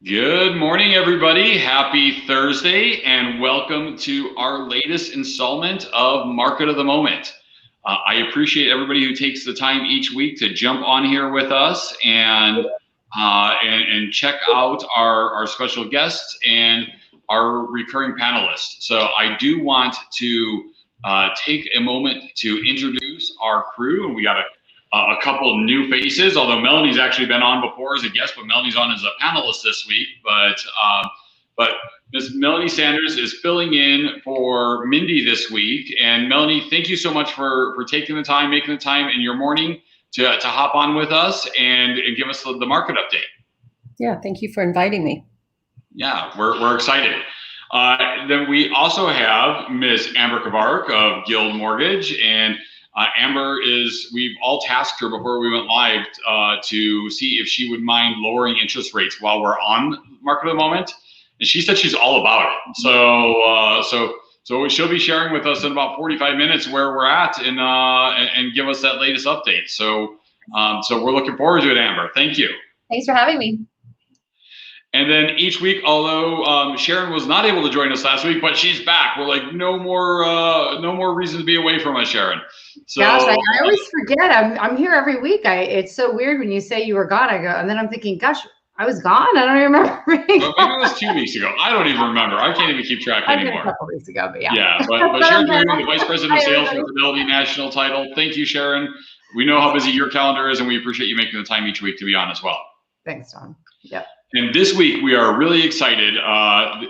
Good morning, everybody. Happy Thursday, and welcome to our latest installment of Market of the Moment. I appreciate everybody who takes the time each week to jump on here with us and check out our special guests and our recurring panelists. So I do want to take a moment to introduce our crew, and we got a couple new faces, although Melanie's actually been on before as a guest, but Melanie's on as a panelist this week. But Ms. Melanie Sanders is filling in for Mindy this week. And Melanie, thank you so much for taking the time, making the time in your morning to hop on with us and give us the market update. Yeah, thank you for inviting me. Yeah, we're excited. Then we also have Ms. Amber Kovarik of Guild Mortgage, and Amber we've all tasked her before we went live to see if she would mind lowering interest rates while we're on Market of the Moment. And she said she's all about it. So she'll be sharing with us in about 45 minutes where we're at and give us that latest update. So we're looking forward to it, Amber. Thank you. Thanks for having me. And then each week, although Sharon was not able to join us last week, but she's back. We're like, no more reason to be away from us, Sharon. So, gosh, I always forget. I'm here every week. It's so weird when you say you were gone. I go, and then I'm thinking, gosh, I was gone. I don't even remember. Well, maybe it was 2 weeks ago. I don't even remember. I can't even keep track anymore. A couple weeks ago, but yeah. Yeah, but Sharon, the Vice President of Sales for Fidelity National Title. Thank you, Sharon. We know how busy your calendar is, and we appreciate you making the time each week to be on as well. Thanks, Tom. Yeah. And this week we are really excited. I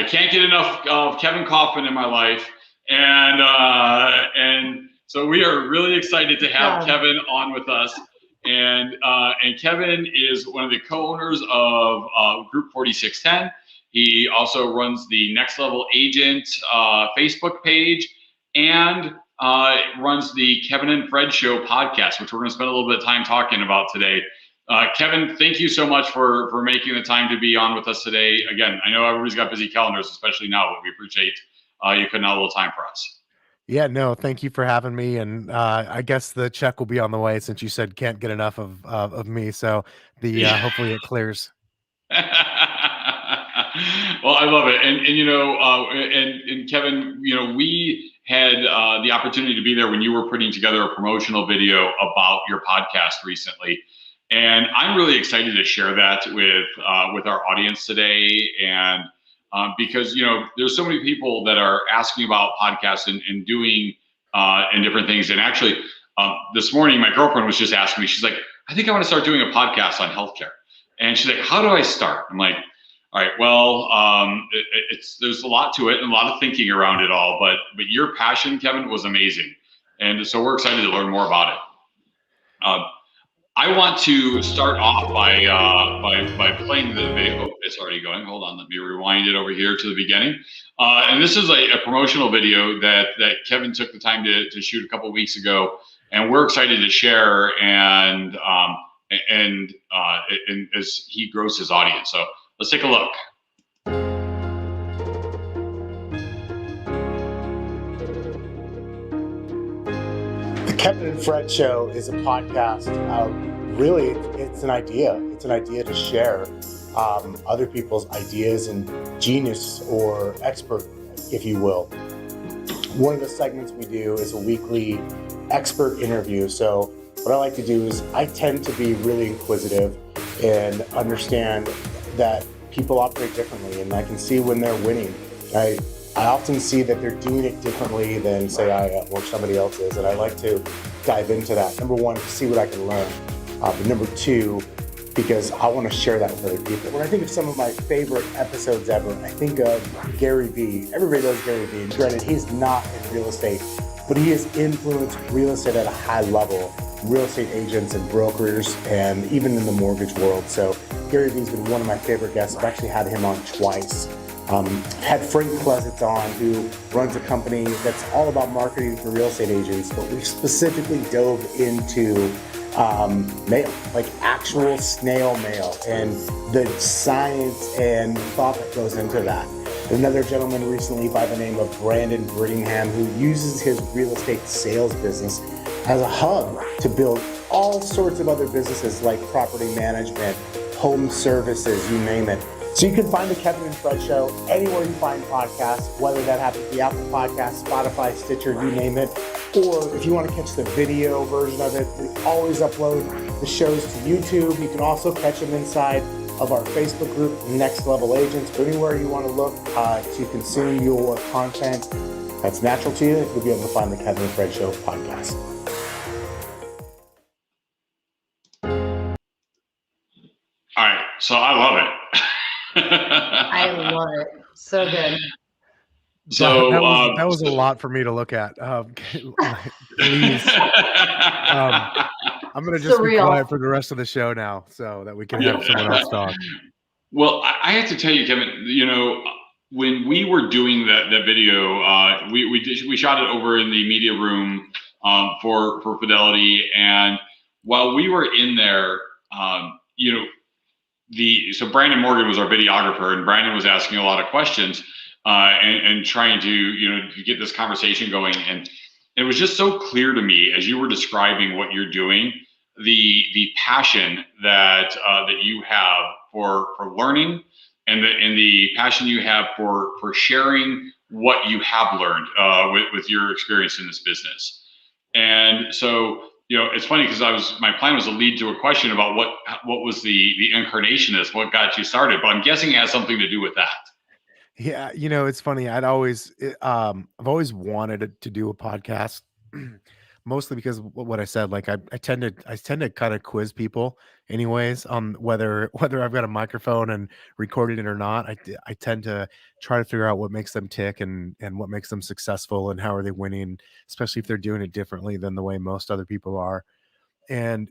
can't get enough of Kevin Kauffman in my life, and so we are really excited to have Kevin on with us. And Kevin is one of the co-owners of Group 4610. He also runs the Next Level Agent Facebook page and runs the Kevin and Fred Show podcast, which we're going to spend a little bit of time talking about today. Kevin, thank you so much for making the time to be on with us today. Again, I know everybody's got busy calendars, especially now, but we appreciate you putting out a little time for us. Yeah, no, thank you for having me. And I guess the check will be on the way since you said can't get enough of me. So hopefully it clears. Well, I love it. And you know, and Kevin, you know, we had the opportunity to be there when you were putting together a promotional video about your podcast recently. And I'm really excited to share that with our audience today. And because, you know, there's so many people that are asking about podcasts and doing and different things. And actually, this morning, my girlfriend was just asking me, she's like, I think I want to start doing a podcast on healthcare. And she's like, how do I start? I'm like, all right, well, there's a lot to it and a lot of thinking around it all. But your passion, Kevin, was amazing. And so we're excited to learn more about it. I want to start off by playing the video. Oh, it's already going. Hold on, let me rewind it over here to the beginning. And this is a promotional video that Kevin took the time to shoot a couple weeks ago, and we're excited to share and as he grows his audience. So let's take a look. Kevin and Fred Show is a podcast. Really, it's an idea. It's an idea to share other people's ideas and genius or expert, if you will. One of the segments we do is a weekly expert interview. So what I like to do is I tend to be really inquisitive and understand that people operate differently, and I can see when they're winning. I often see that they're doing it differently than, say, I am or somebody else is, and I like to dive into that. Number one, to see what I can learn. But number two, because I want to share that with other people. When I think of some of my favorite episodes ever, I think of Gary Vee. Everybody knows Gary Vee, and granted, he's not in real estate, but he has influenced real estate at a high level, real estate agents and brokers, and even in the mortgage world. So Gary Vee's been one of my favorite guests. I've actually had him on twice. Had Frank Klesitz on, who runs a company that's all about marketing for real estate agents, but we specifically dove into mail, like actual snail mail, and the science and thought that goes into that. Another gentleman recently by the name of Brandon Brittingham, who uses his real estate sales business as a hub to build all sorts of other businesses like property management, home services, you name it. So you can find the Kevin and Fred Show anywhere you find podcasts, whether that happens to be Apple Podcasts, Spotify, Stitcher, you name it. Or if you want to catch the video version of it, we always upload the shows to YouTube. You can also catch them inside of our Facebook group, Next Level Agents. Anywhere you want to look to consume your content that's natural to you, you'll be able to find the Kevin and Fred Show podcast. All right, so I love it. I love it. So good. So that was a lot for me to look at. Please, I'm going to just be quiet for the rest of the show now, so that we can have someone else talk. Well, I have to tell you, Kevin. You know, when we were doing that video, we shot it over in the media room for Fidelity, and while we were in there, you know. So Brandon Morgan was our videographer, and Brandon was asking a lot of questions and trying to get this conversation going. And it was just so clear to me as you were describing what you're doing, the passion that you have for learning, and the passion you have for sharing what you have learned with your experience in this business. And so, it's funny because my plan was to lead to a question about what was the incarnationist, what got you started, but I'm guessing it has something to do with that. Yeah, it's funny. I've always wanted to do a podcast, mostly because what I said. Like I tend to kind of quiz people, anyways, on whether I've got a microphone and recorded it or not. I tend to try to figure out what makes them tick and what makes them successful and how are they winning, especially if they're doing it differently than the way most other people are. And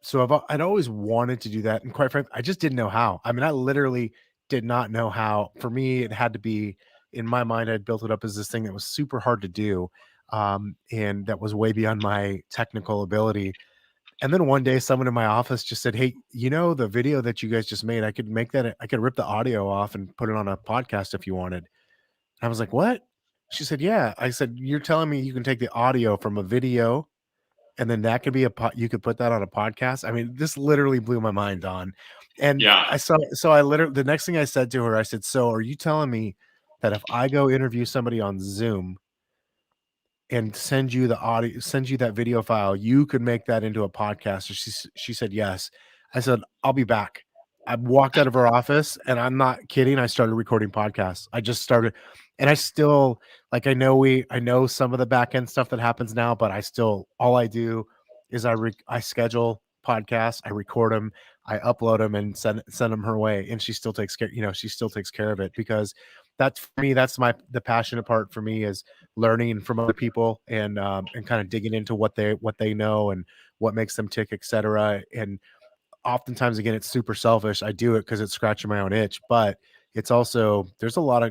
so I'd always wanted to do that, and quite frankly, I just didn't know how. I mean, I literally did not know how. For me, it had to be, in my mind, I'd built it up as this thing that was super hard to do, and that was way beyond my technical ability. And then one day, someone in my office just said, "Hey, the video that you guys just made, I could rip the audio off and put it on a podcast if you wanted." And I was like, "What?" She said, "Yeah." I said, "You're telling me you can take the audio from a video, and then that could be you could put that on a podcast?" I mean, this literally blew my mind on. And yeah. I literally, the next thing I said to her, I said, "So are you telling me that if I go interview somebody on Zoom and send you the audio, send you that video file, you could make that into a podcast?" She said, "Yes." I said, "I'll be back." I walked out of her office, and I'm not kidding, I started recording podcasts. I just started, and I still, like, I know some of the back end stuff that happens now, but all I do is I schedule podcasts, I record them, I upload them, and send them her way. And she still takes care of it, because that's, for me, that's the passionate part for me, is learning from other people and kind of digging into what they know and what makes them tick, etc. And oftentimes, again, it's super selfish. I do it because it's scratching my own itch, but it's also, there's a lot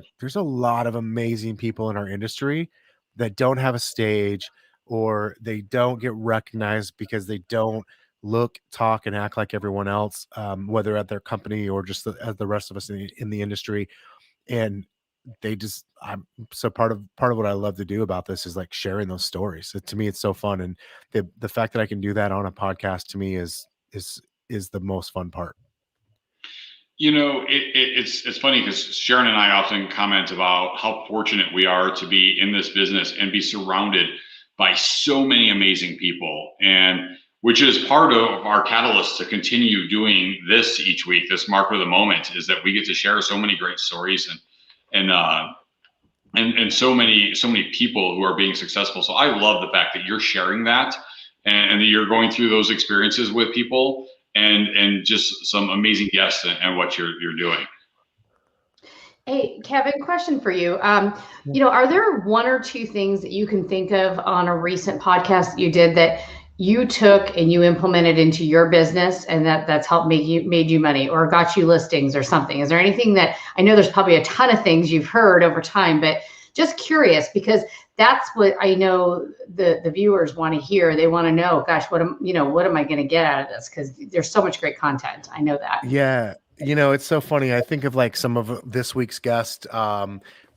of amazing people in our industry that don't have a stage, or they don't get recognized because they don't look, talk, and act like everyone else, whether at their company or just as the rest of us in the industry. And so part of what I love to do about this is like sharing those stories. To me, it's so fun, and the fact that I can do that on a podcast, to me, is the most fun part. It's funny because Sharon and I often comment about how fortunate we are to be in this business and be surrounded by so many amazing people, and which is part of our catalyst to continue doing this each week. This Mark of the Moment is that we get to share so many great stories and so many people who are being successful. So I love the fact that you're sharing that, and that you're going through those experiences with people, and just some amazing guests and what you're doing. Hey, Kevin, question for you. Are there one or two things that you can think of on a recent podcast that you did that you took and you implemented into your business, and that's helped made you money or got you listings or something? Is there anything that, I know there's probably a ton of things you've heard over time, but just curious, because that's what I know the viewers want to hear. They want to know, gosh, what am I going to get out of this? Because there's so much great content. I know that. Yeah. You know, it's so funny. I think of like some of this week's guest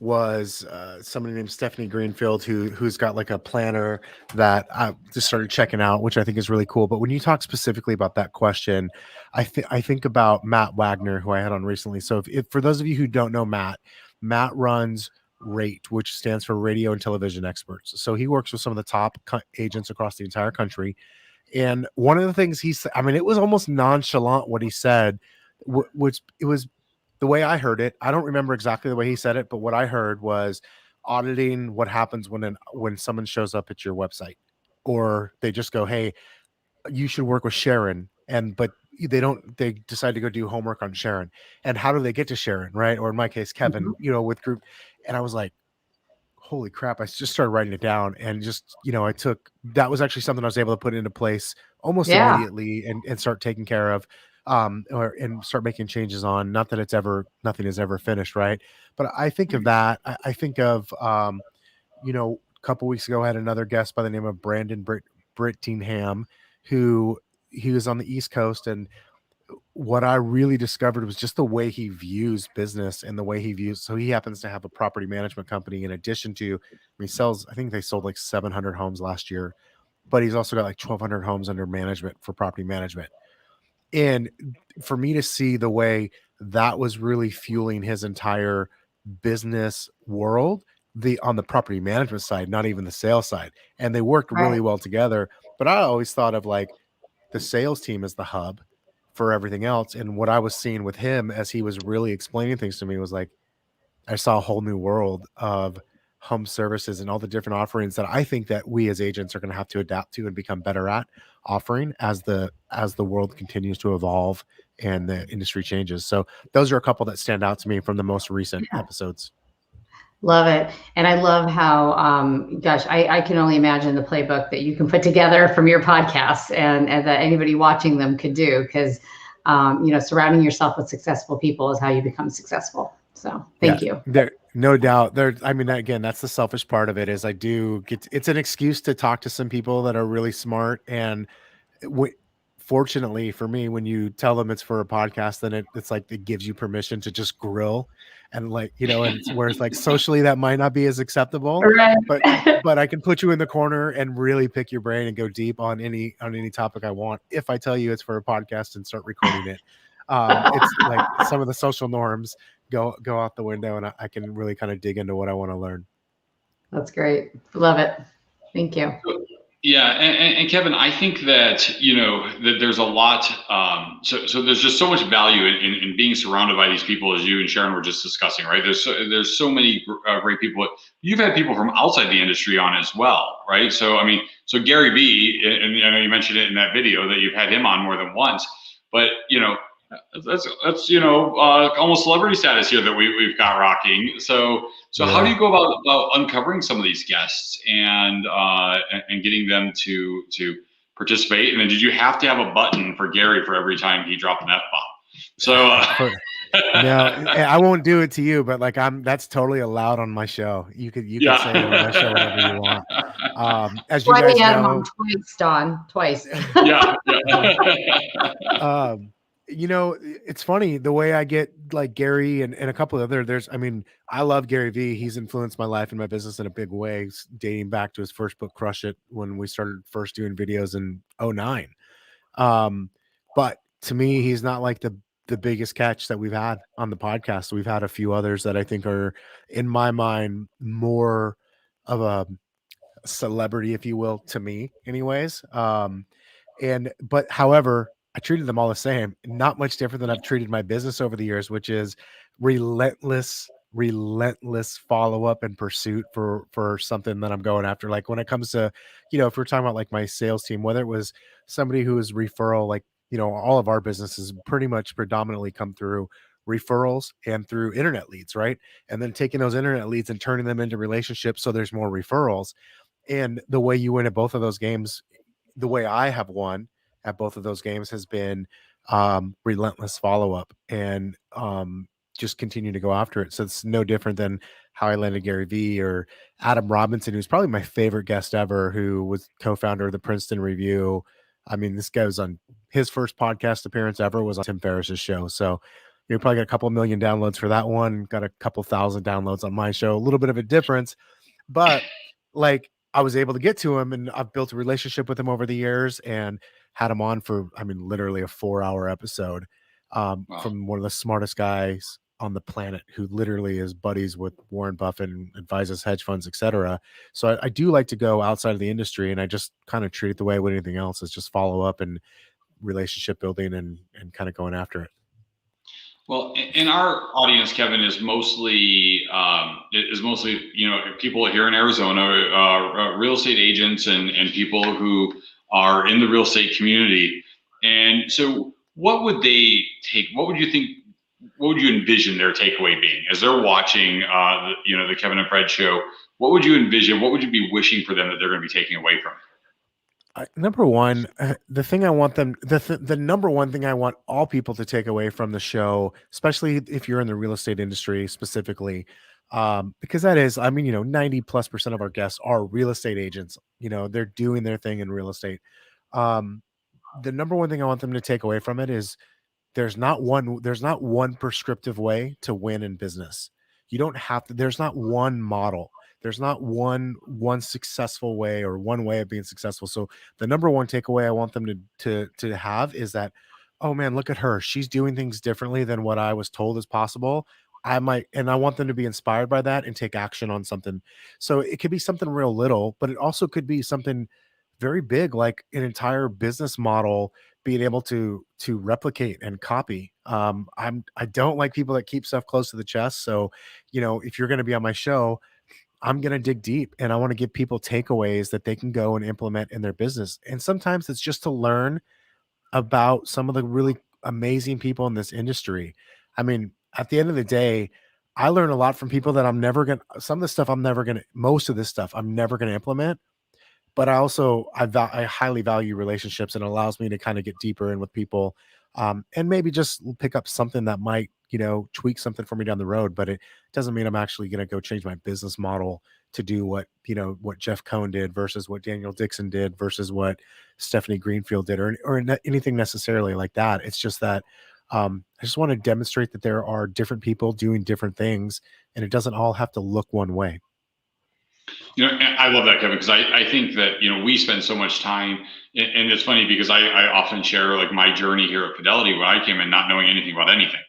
was somebody named Stephanie Greenfield, who's got like a planner that I just started checking out, which I think is really cool. But when you talk specifically about that question, I think about Matt Wagner, who I had on recently. So if for those of you who don't know Matt runs RATE, which stands for Radio and Television Experts. So he works with some of the top agents across the entire country. And one of the things he said, I mean, it was almost nonchalant what he said, which it was the way I heard it. I don't remember exactly the way he said it, but what I heard was auditing what happens when someone shows up at your website, or they just go, "Hey, you should work with Sharon," but they decide to go do homework on Sharon, and how do they get to Sharon, right? Or in my case, Kevin, with group. And I was like, holy crap, I just started writing it down, and just, that was actually something I was able to put into place almost immediately and start taking care of, and start making changes on. Not that nothing is ever finished, right? But I think of that. I think of, a couple weeks ago, I had another guest by the name of Brandon Brittingham, who he was on the East Coast, and what I really discovered was just the way he views business and the way he views. So he happens to have a property management company in addition to, I think they sold like 700 homes last year, but he's also got like 1,200 homes under management for property management. And for me to see the way that was really fueling his entire business world, on the property management side, not even the sales side. And they worked really well together. But I always thought of like the sales team as the hub for everything else. And what I was seeing with him as he was really explaining things to me was like, I saw a whole new world of home services and all the different offerings that I think that we as agents are going to have to adapt to and become better at offering as the world continues to evolve and the industry changes. So those are a couple that stand out to me from the most recent episodes. Love it. And I love how, I can only imagine the playbook that you can put together from your podcasts and that anybody watching them could do, because, surrounding yourself with successful people is how you become successful. So thank you. No doubt. I mean, again, that's the selfish part of it, is I do it's an excuse to talk to some people that are really smart. And fortunately for me, when you tell them it's for a podcast, then it's like it gives you permission to just grill, and like, and it's where it's like socially that might not be as acceptable, right. but I can put you in the corner and really pick your brain and go deep on any topic I want if I tell you it's for a podcast and start recording it. It's like some of the social norms go out the window, and I can really kind of dig into what I want to learn. That's great. Love it. Thank you. Yeah, and Kevin, I think that that there's a lot. So there's just so much value in being surrounded by these people, as you and Sharon were just discussing, right? There's so many great people. You've had people from outside the industry on as well, right? So I mean, Gary Vee, and I know you mentioned it in that video that you've had him on more than once, but that's almost celebrity status here that we've got rocking. So how do you go about uncovering some of these guests and getting them to participate? And then did you have to have a button for Gary for every time he dropped an F-bomb? So no, I won't do it to you, but like that's totally allowed on my show. You could say it on my show whatever you want. As you guys know, twice, Don, twice. Yeah. It's funny the way I get like Gary and a couple of other, I love Gary Vee. He's influenced my life and my business in a big way, dating back to his first book, Crush It, when we started first doing videos in 2009. But to me, he's not like the biggest catch that we've had on the podcast. We've had a few others that I think are, in my mind, more of a celebrity, if you will, to me anyways. But however, I treated them all the same, not much different than I've treated my business over the years, which is relentless follow-up and pursuit for something that I'm going after. Like when it comes to, if we're talking about like my sales team, whether it was somebody who was referral, like, all of our businesses pretty much predominantly come through referrals and through internet leads, right? And then taking those internet leads and turning them into relationships so there's more referrals. And the way you win at both of those games, the way I have won at both of those games has been relentless follow-up and just continue to go after it. So it's no different than how I landed Gary Vee or Adam Robinson, who's probably my favorite guest ever, who was co-founder of the Princeton Review. I mean, this guy was on his first podcast appearance ever was on Tim Ferriss's show. So You probably got a couple million downloads for that one, got a couple thousand downloads on my show, a little bit of a difference, but like I was able to get to him, and I've built a relationship with him over the years and had him on for, I mean, literally a 4-hour episode, Wow. from one of the smartest guys on the planet who literally is buddies with Warren Buffett and advises hedge funds, etc. So I do like to go outside of the industry, and I just kind of treat it the way I would anything else, is just follow up and relationship building and kind of going after it. Well, in our audience, Kevin, is mostly people here in Arizona, real estate agents and people who are in the real estate community. And so, what would they take? What would you think? What would you envision their takeaway being as they're watching, the Kevin and Fred show? What would you envision? What would you be wishing for them that they're going to be taking away from it? Number one, the thing I want them, the number one thing I want all people to take away from the show, especially if you're in the real estate industry specifically, because that is, I mean, 90+% of our guests are real estate agents. They're doing their thing in real estate. The number one thing I want them to take away from it is there's not one prescriptive way to win in business. You don't have to, there's not one model. There's not one successful way or one way of being successful. So the number one takeaway I want them to have is that, oh man, look at her. She's doing things differently than what I was told is possible. I want them to be inspired by that and take action on something. So it could be something real little, but it also could be something very big, like an entire business model being able to replicate and copy. I don't like people that keep stuff close to the chest. So, if you're going to be on my show, I'm going to dig deep, and I want to give people takeaways that they can go and implement in their business. And sometimes it's just to learn about some of the really amazing people in this industry. I mean, at the end of the day, I learn a lot from people that most of this stuff I'm never going to implement. But I highly value relationships, and it allows me to kind of get deeper in with people, and maybe just pick up something that might, tweak something for me down the road. But it doesn't mean I'm actually going to go change my business model to do what Jeff Cohn did versus what Daniel Dixon did versus what Stephanie Greenfield did, or anything necessarily like that. It's just that I just want to demonstrate that there are different people doing different things, and it doesn't all have to look one way. I love that, Kevin, because I think that, we spend so much time, and it's funny because I often share like my journey here at Fidelity, where I came in not knowing anything about anything.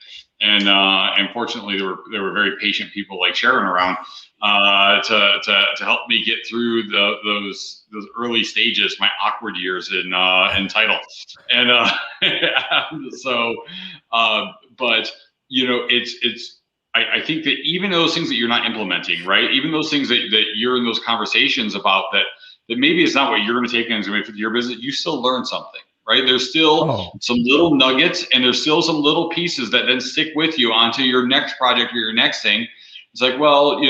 And fortunately there were very patient people like Sharon around to help me get through those early stages, my awkward years in title. And it's I think that even those things that you're not implementing, right? Even those things that you're in those conversations about that maybe it's not what you're going to take into your business, you still learn something, right? There's still some little nuggets, and there's still some little pieces that then stick with you onto your next project or your next thing. It's like, well,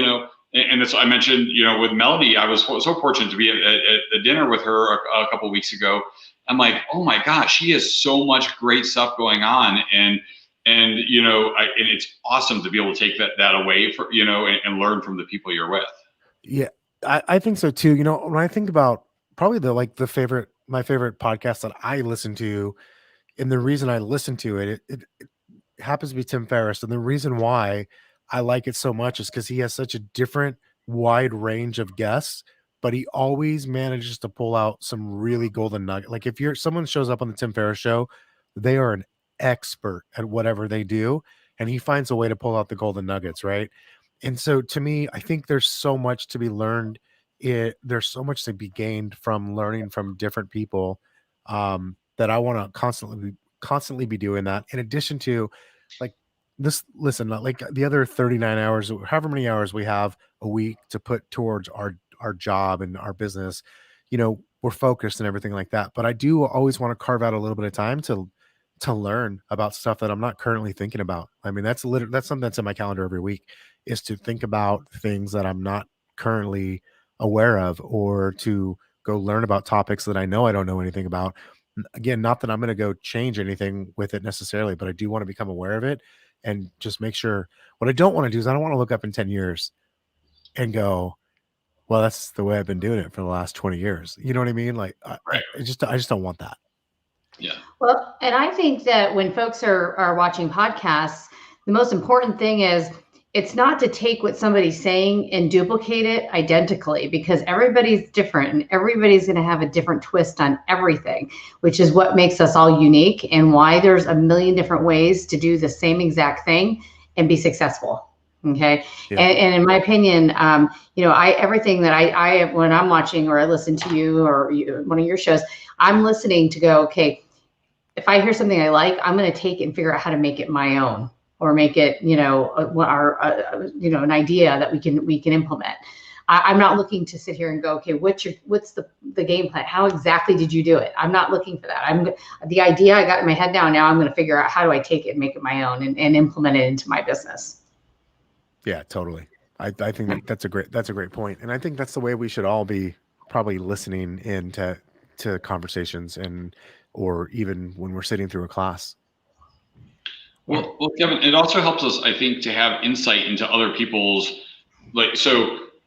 and that's I mentioned, with Melanie, I was so fortunate to be at a dinner with her a couple of weeks ago. I'm like, oh my gosh, she has so much great stuff going on, and it's awesome to be able to take that away for, and learn from the people you're with. Yeah, I think so too. When I think about probably my favorite podcast that I listen to, and the reason I listen to it happens to be Tim Ferriss. And the reason why I like it so much is because he has such a different, wide range of guests, but he always manages to pull out some really golden nugget. Like if someone shows up on the Tim Ferriss show, they are an expert at whatever they do, and he finds a way to pull out the golden nuggets, right? And so to me, I think there's so much to be learned. There's so much to be gained from learning from different people, that I want to constantly be doing that. In addition to like this, listen, like the other 39 hours, however many hours we have a week to put towards our job and our business, we're focused and everything like that. But I do always want to carve out a little bit of time to learn about stuff that I'm not currently thinking about. I mean, that's something that's in my calendar every week, is to think about things that I'm not currently aware of, or to go learn about topics that I know I don't know anything about. Again, not that I'm going to go change anything with it necessarily, but I do want to become aware of it and just make sure. What I don't want to do is I don't want to look up in 10 years and go, well, that's the way I've been doing it for the last 20 years. You know what I mean? Like, right. I just don't want that. Yeah. Well, and I think that when folks are watching podcasts, the most important thing is it's not to take what somebody's saying and duplicate it identically, because everybody's different and everybody's going to have a different twist on everything, which is what makes us all unique and why there's a million different ways to do the same exact thing and be successful. Okay. Yeah. And in my opinion, everything that I when I'm watching or I listen to you or one of your shows, I'm listening to go, okay, if I hear something I like, I'm going to take it and figure out how to make it my own, or make it, an idea that we can implement. I'm not looking to sit here and go, okay, what's the game plan? How exactly did you do it? I'm not looking for that. The idea I got in my head now I'm going to figure out how do I take it and make it my own and implement it into my business. Yeah, totally. I think that's a great point. And I think that's the way we should all be probably listening into conversations or even when we're sitting through a class. Well, Kevin, it also helps us, I think, to have insight into other people's,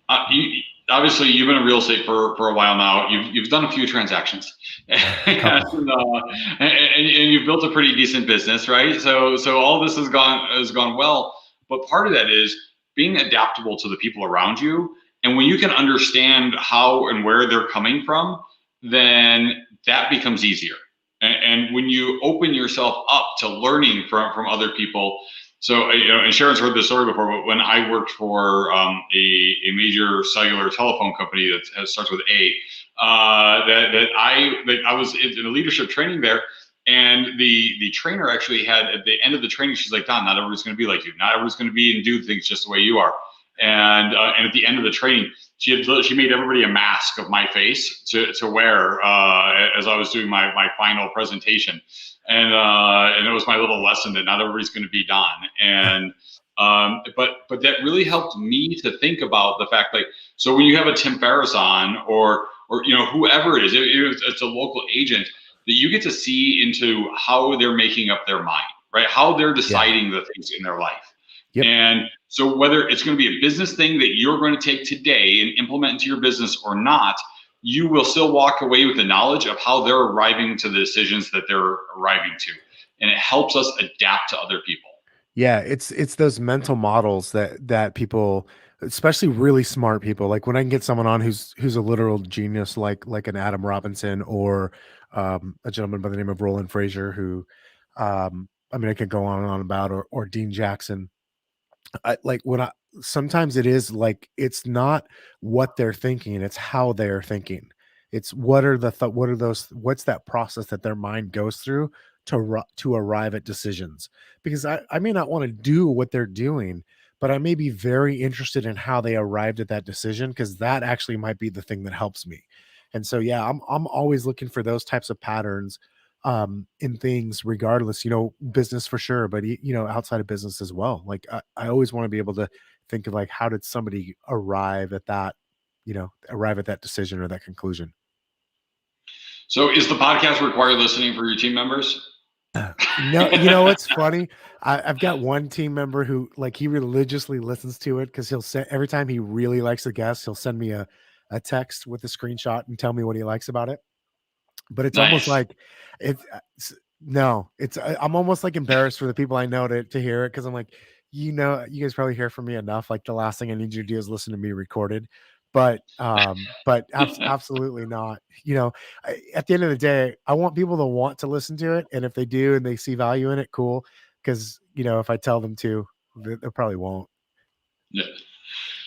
obviously you've been in real estate for a while now. You've done a few transactions, and you've built a pretty decent business, right? So all this has gone well, but part of that is being adaptable to the people around you. And when you can understand how and where they're coming from, then that becomes easier. And when you open yourself up to learning from other people, so and Sharon's heard this story before, but when I worked for a major cellular telephone company that starts with A, I was in a leadership training there, and the trainer actually had at the end of the training, she's like, Don, not everybody's going to be like you. Not everybody's going to be and do things just the way you are. And at the end of the training, she made everybody a mask of my face to wear as I was doing my final presentation, and it was my little lesson that not everybody's going to be Don. And but that really helped me to think about the fact, so when you have a Tim Ferriss on or whoever it is, it's a local agent, that you get to see into how they're making up their mind, right? How they're deciding the things in their life. Yep. And so whether it's going to be a business thing that you're going to take today and implement into your business or not, you will still walk away with the knowledge of how they're arriving to the decisions that they're arriving to. And it helps us adapt to other people. Yeah, it's those mental models that people, especially really smart people, like when I can get someone on who's a literal genius, like an Adam Robinson or a gentleman by the name of Roland Frazier, who I could go on and on about, or Dean Jackson. Sometimes it is like, it's not what they're thinking, it's how they're thinking. It's what's that process that their mind goes through to arrive at decisions. Because I may not want to do what they're doing, but I may be very interested in how they arrived at that decision, because that actually might be the thing that helps me. And so, yeah, I'm always looking for those types of patterns in things, regardless, business for sure, but outside of business as well. Like I always want to be able to think of, like, how did somebody arrive at that decision or that conclusion. So is the podcast required listening for your team members? No, what's funny? I've got one team member who, like, he religiously listens to it, because he'll say every time he really likes a guest, he'll send me a text with a screenshot and tell me what he likes about it. But it's almost like I'm almost like embarrassed for the people I know to hear it, because I'm like, you guys probably hear from me enough. Like, the last thing I need you to do is listen to me recorded. But absolutely not. At the end of the day, I want people to want to listen to it, and if they do and they see value in it, cool. Because if I tell them to, they probably won't. Yeah.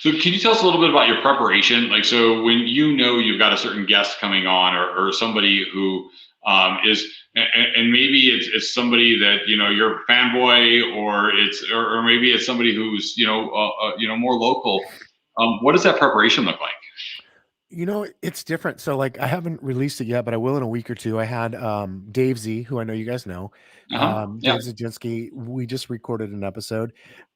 So can you tell us a little bit about your preparation? Like, so when you've got a certain guest coming on, or somebody who is, and maybe it's somebody that, you're a fanboy, or maybe it's somebody who's, more local. What does that preparation look like? It's different. So, like, I haven't released it yet, but I will in a week or two. I had Dave Z, who I know you guys know. Dave Zajinsky. We just recorded an episode.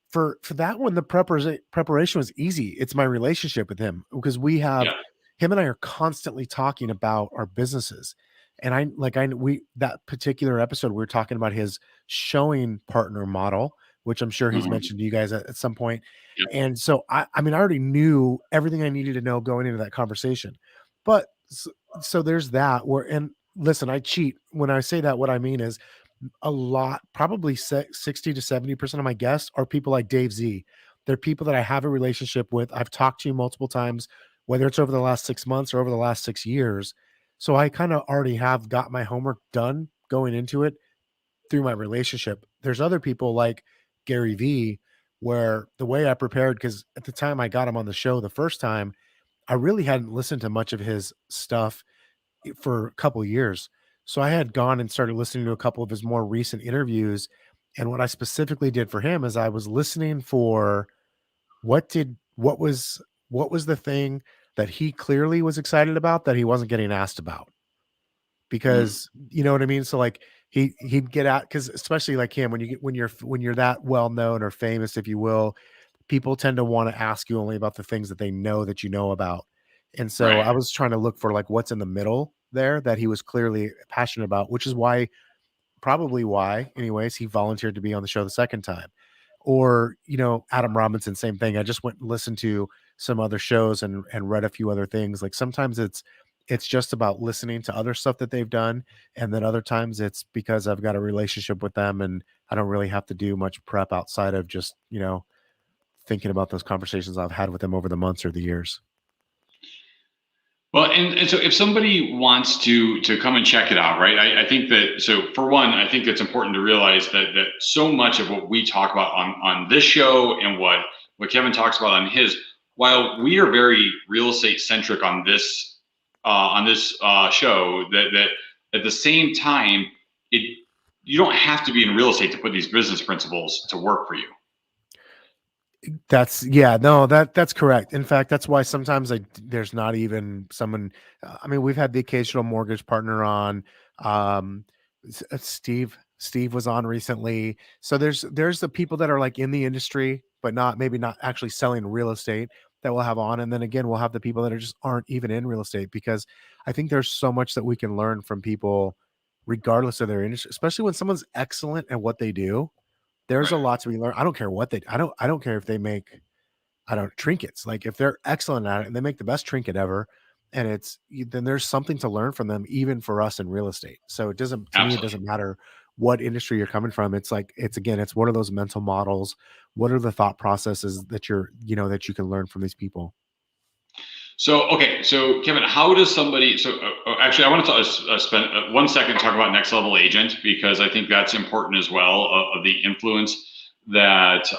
For that one, the preparation was easy. It's my relationship with him, because we have him and I are constantly talking about our businesses. And that particular episode, we were talking about his showing partner model, which I'm sure he's mentioned to you guys at some point. Yep. And so I already knew everything I needed to know going into that conversation. But so there's that and listen, I cheat when I say that. What I mean is, a lot, probably 60 to 70% of my guests are people like Dave Z. They're people that I have a relationship with. I've talked to multiple times, whether it's over the last 6 months or over the last 6 years. So I kind of already have got my homework done going into it through my relationship. There's other people like Gary V, where the way I prepared, because at the time I got him on the show the first time, I really hadn't listened to much of his stuff for a couple years. So I had gone and started listening to a couple of his more recent interviews. And what I specifically did for him is I was listening for what was the thing that he clearly was excited about that he wasn't getting asked about. Because you know what I mean? So like he'd get out, because especially like him, when you're that well known or famous, if you will, people tend to want to ask you only about the things that they know that you know about. And so Right. I was trying to look for like what's in the middle there that he was clearly passionate about, which is probably why, anyways, he volunteered to be on the show the second time. Or, Adam Robinson, same thing. I just went and listened to some other shows and read a few other things. Like sometimes it's just about listening to other stuff that they've done. And then other times it's because I've got a relationship with them and I don't really have to do much prep outside of just, thinking about those conversations I've had with them over the months or the years. Well, and so if somebody wants to come and check it out, right? I think that, so for one, I think it's important to realize that so much of what we talk about on this show and what Kevin talks about on his, while we are very real estate centric on this show, that at the same time, you don't have to be in real estate to put these business principles to work for you. That's correct. In fact, that's why sometimes there's not even someone. I mean, we've had the occasional mortgage partner on. Steve was on recently. So there's the people that are like in the industry, but maybe not actually selling real estate, that we'll have on. And then again, we'll have the people that aren't even in real estate, because I think there's so much that we can learn from people, regardless of their industry, especially when someone's excellent at what they do. There's a lot to be learned. I don't care what I don't care if they make, trinkets. Like if they're excellent at it and they make the best trinket ever, and then there's something to learn from them, even for us in real estate. So it doesn't matter what industry you're coming from. It's like, it's what are those mental models? What are the thought processes that that you can learn from these people? So, okay. So Kevin, how does somebody, actually I want to spend 1 second to talk about Next Level Agent, because I think that's important as well, of the influence that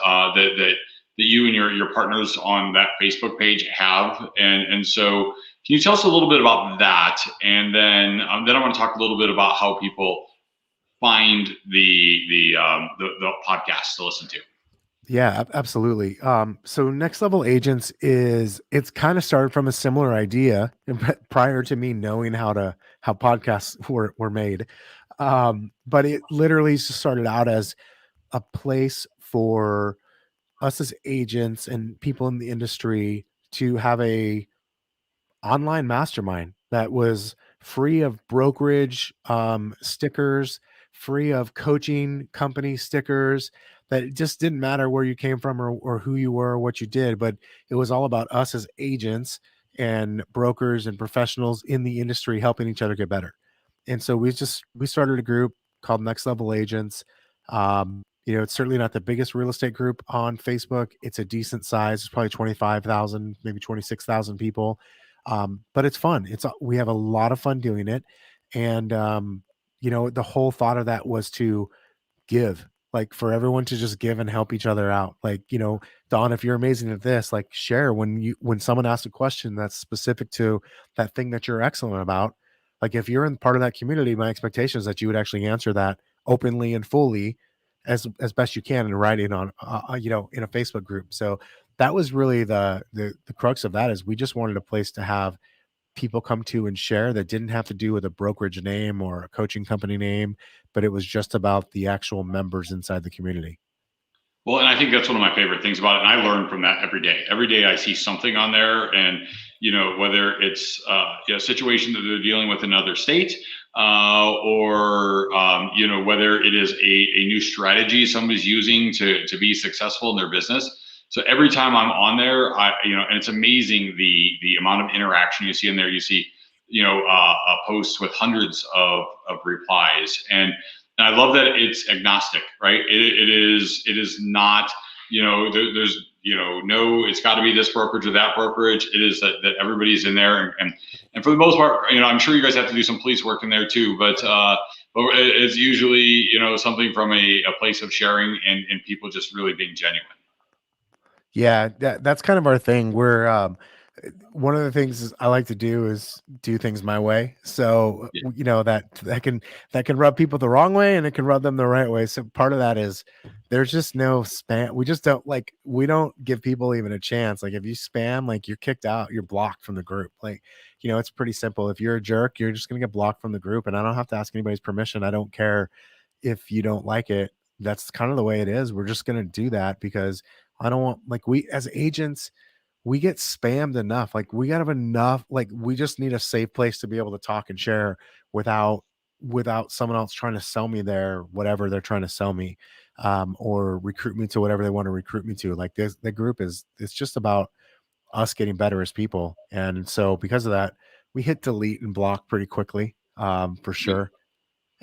you and your partners on that Facebook page have. And so can you tell us a little bit about that? And then I want to talk a little bit about how people find the podcast to listen to. Yeah, absolutely. So Next Level Agents it's kind of started from a similar idea prior to me knowing how podcasts were made. But it literally just started out as a place for us as agents and people in the industry to have a online mastermind that was free of brokerage stickers, free of coaching company stickers, that it just didn't matter where you came from or who you were or what you did, but it was all about us as agents and brokers and professionals in the industry helping each other get better. And so we started a group called Next Level Agents. It's certainly not the biggest real estate group on Facebook. It's a decent size. It's probably 25,000, maybe 26,000 people. But it's fun. We have a lot of fun doing it. And, the whole thought of that was to give, like for everyone to just give and help each other out. Like, Dawn, if you're amazing at this, like share when someone asks a question that's specific to that thing that you're excellent about. Like if you're in part of that community, my expectation is that you would actually answer that openly and fully as best you can in writing on, in a Facebook group. So that was really the crux of that, is we just wanted a place to have people come to and share that didn't have to do with a brokerage name or a coaching company name, but it was just about the actual members inside the community. Well, and I think that's one of my favorite things about it. And I learn from that every day. Every day I see something on there, and whether it's a situation that they're dealing with in another state, or whether it is a new strategy somebody's using to be successful in their business. So every time I'm on there, and it's amazing the amount of interaction you see in there. You see, posts with hundreds of replies, and And I love that it's agnostic, right? It is not, there's, no, it's got to be this brokerage or that brokerage. It is that everybody's in there. And for the most part, I'm sure you guys have to do some police work in there too, but it's usually, something from a place of sharing and people just really being genuine. Yeah, that's kind of our thing. We're one of the things I like to do is do things my way. So Yeah. that can rub people the wrong way and it can rub them the right way. So part of that is there's just no spam. We just don't we don't give people even a chance. Like if you spam, like you're kicked out, you're blocked from the group. Like, it's pretty simple. If you're a jerk, you're just gonna get blocked from the group. And I don't have to ask anybody's permission. I don't care if you don't like it. That's kind of the way it is. We're just gonna do that because I don't want we as agents, we get spammed enough. Like we got enough, we just need a safe place to be able to talk and share without someone else trying to sell me whatever they're trying to sell me, or recruit me to whatever they want to recruit me to. Like the group it's just about us getting better as people. And so because of that, we hit delete and block pretty quickly, for sure.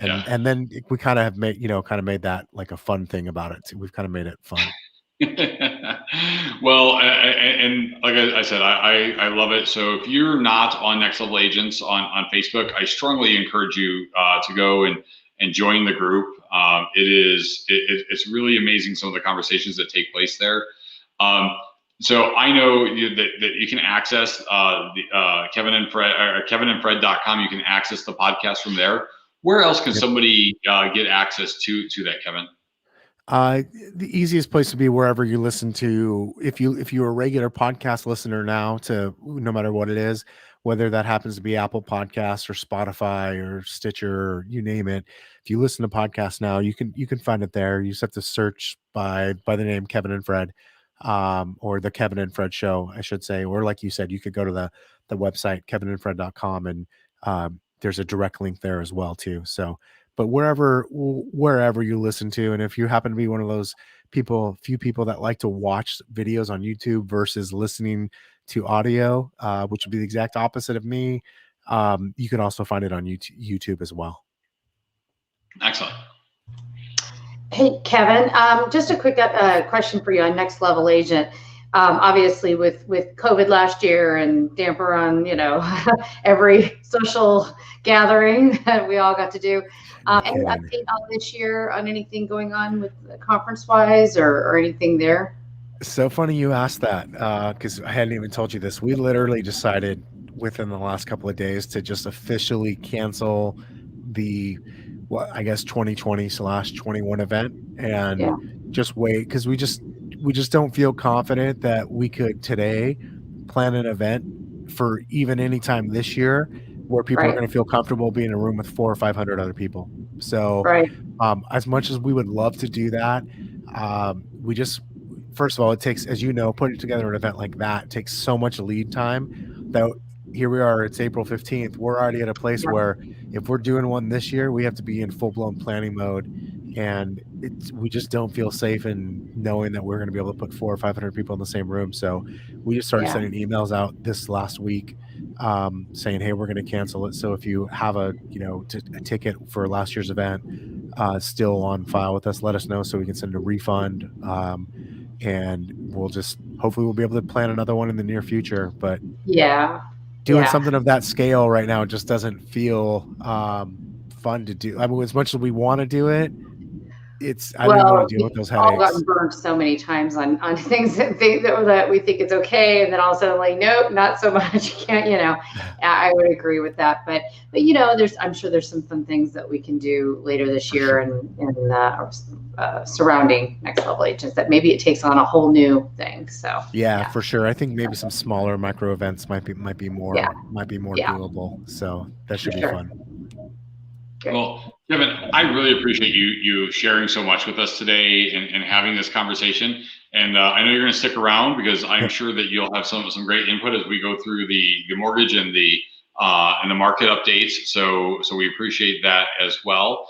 Yeah. And then we kind of have made that like a fun thing about it too. We've kind of made it fun. Well, and like I said, I love it. So if you're not on Next Level Agents on Facebook, I strongly encourage you to go and join the group. It's really amazing some of the conversations that take place there. So I know that you can access the Kevin and Fred, or kevinandfred.com. You can access the podcast from there. Where else can somebody get access to that, Kevin? The easiest place to be wherever you listen to, if you're a regular podcast listener now, to no matter what it is, whether that happens to be Apple Podcasts or Spotify or Stitcher, or you name it. If you listen to podcasts now, you can find it there. You just have to search by the name Kevin and Fred, or the Kevin and Fred Show, I should say. Or like you said, you could go to the website kevinandfred.com, and there's a direct link there as well too. So, but wherever you listen to, and if you happen to be one of those few people that like to watch videos on YouTube versus listening to audio, which would be the exact opposite of me, you can also find it on YouTube as well. Excellent. Hey, Kevin, just a quick question for you on Next Level Agent. Obviously with COVID last year and damper on, every social gathering that we all got to do. Any update on this year on anything going on with conference wise or anything there? So funny you asked that, because I hadn't even told you this. We literally decided within the last couple of days to just officially cancel the 2020/21 event and just wait, because we just don't feel confident that we could today plan an event for even any time this year where people are going to feel comfortable being in a room with 400 or 500 other people. So as much as we would love to do that, we just, first of all, it takes, as you know, putting together an event like that takes so much lead time that here we are, it's April 15th. We're already at a place where if we're doing one this year, we have to be in full-blown planning mode. And we just don't feel safe in knowing that we're going to be able to put 400 or 500 people in the same room. So we just started sending emails out this last week, saying, hey, we're going to cancel it. So if you have a ticket for last year's event still on file with us, let us know so we can send a refund. And hopefully we'll be able to plan another one in the near future. But doing something of that scale right now just doesn't feel fun to do. I mean, as much as we want to do it, I don't want to deal with those headaches. We've all gotten burned so many times on things that we think it's okay, and then all of a sudden, like, nope, not so much. You can't, I would agree with that. But I'm sure there's some fun things that we can do later this year and surrounding Next Level Agents that maybe it takes on a whole new thing. So for sure. I think maybe some smaller micro events might be more doable. So that should be fun. Great. Well, Kevin, I really appreciate you sharing so much with us today and having this conversation. And I know you're going to stick around because I'm sure that you'll have some great input as we go through the mortgage and the market updates. So we appreciate that as well.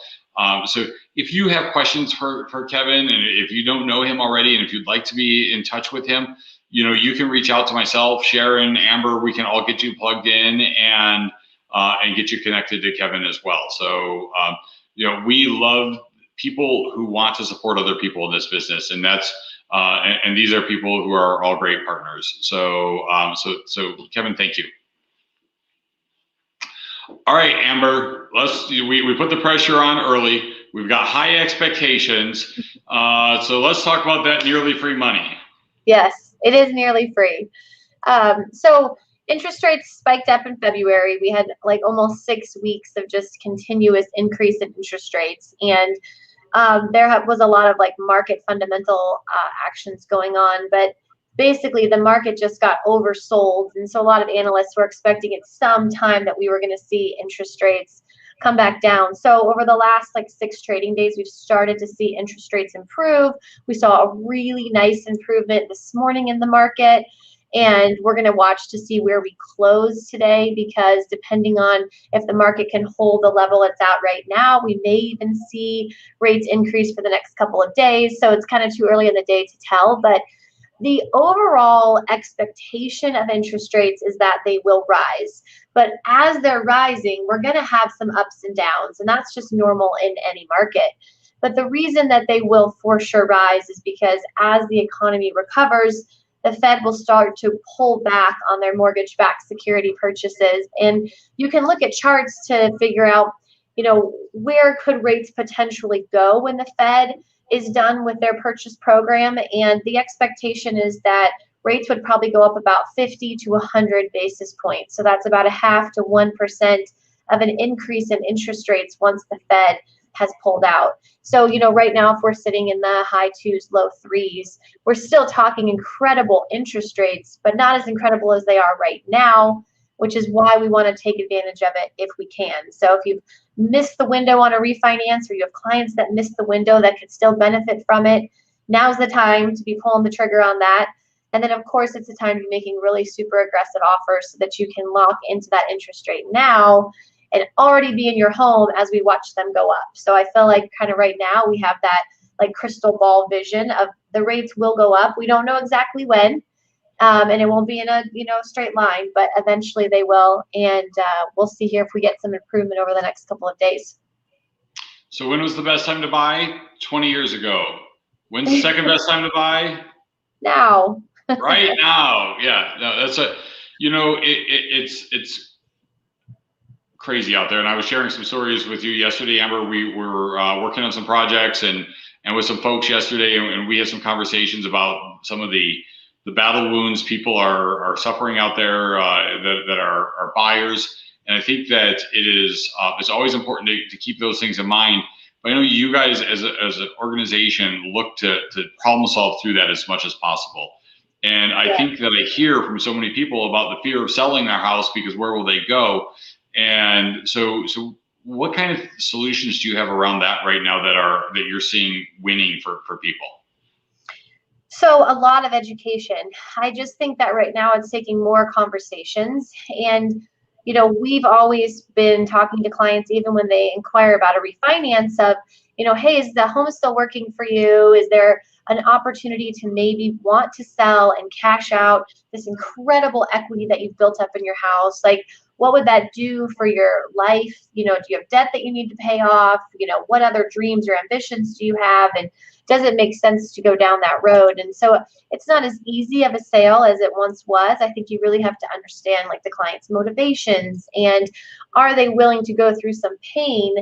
So if you have questions for Kevin, and if you don't know him already, and if you'd like to be in touch with him, you can reach out to myself, Sharon, Amber. We can all get you plugged in and get you connected to Kevin as well. So we love people who want to support other people in this business, and that's and these are people who are all great partners. So so Kevin, thank you. All right, Amber, we put the pressure on early. We've got high expectations. So let's talk about that nearly free money. Yes, it is nearly free. So interest rates spiked up in February. We had like almost 6 weeks of just continuous increase in interest rates. And there was a lot of like market fundamental actions going on, but basically the market just got oversold. And so a lot of analysts were expecting at some time that we were going to see interest rates come back down. So over the last like 6 trading days, we've started to see interest rates improve. We saw a really nice improvement this morning in the market. And we're going to watch to see where we close today, because depending on if the market can hold the level it's at right now, we may even see rates increase for the next couple of days. So it's kind of too early in the day to tell. But the overall expectation of interest rates is that they will rise. But as they're rising, we're going to have some ups and downs. And that's just normal in any market. But the reason that they will for sure rise is because as the economy recovers, the Fed will start to pull back on their mortgage-backed security purchases. And you can look at charts to figure out, where could rates potentially go when the Fed is done with their purchase program. And the expectation is that rates would probably go up about 50 to 100 basis points. So that's about 0.5% to 1% of an increase in interest rates once the Fed has pulled out. So, right now, if we're sitting in the high 2s, low 3s, we're still talking incredible interest rates, but not as incredible as they are right now, which is why we want to take advantage of it if we can. So if you've missed the window on a refinance, or you have clients that missed the window that could still benefit from it, now's the time to be pulling the trigger on that. And then, of course, it's the time to be making really super aggressive offers so that you can lock into that interest rate now and already be in your home as we watch them go up. So I feel like kind of right now we have that like crystal ball vision of the rates will go up. We don't know exactly when, and it won't be in a straight line, but eventually they will. And we'll see here if we get some improvement over the next couple of days. So when was the best time to buy? 20 years ago. When's the second best time to buy? Now. Right now. Yeah. No, that's it's crazy out there. And I was sharing some stories with you yesterday, Amber. We were working on some projects and with some folks yesterday, and we had some conversations about some of the battle wounds people are suffering out there that are buyers. And I think that it's always important to keep those things in mind. But I know you guys as an organization look to problem solve through that as much as possible. And I think that I hear from so many people about the fear of selling their house because where will they go? And so what kind of solutions do you have around that right now that you're seeing winning for people? So a lot of education. I just think that right now it's taking more conversations. And, we've always been talking to clients, even when they inquire about a refinance of, hey, is the home still working for you? Is there an opportunity to maybe want to sell and cash out this incredible equity that you've built up in your house? Like, what would that do for your life? Do you have debt that you need to pay off? What other dreams or ambitions do you have? And does it make sense to go down that road? And so it's not as easy of a sale as it once was. I think you really have to understand like the client's motivations, and are they willing to go through some pain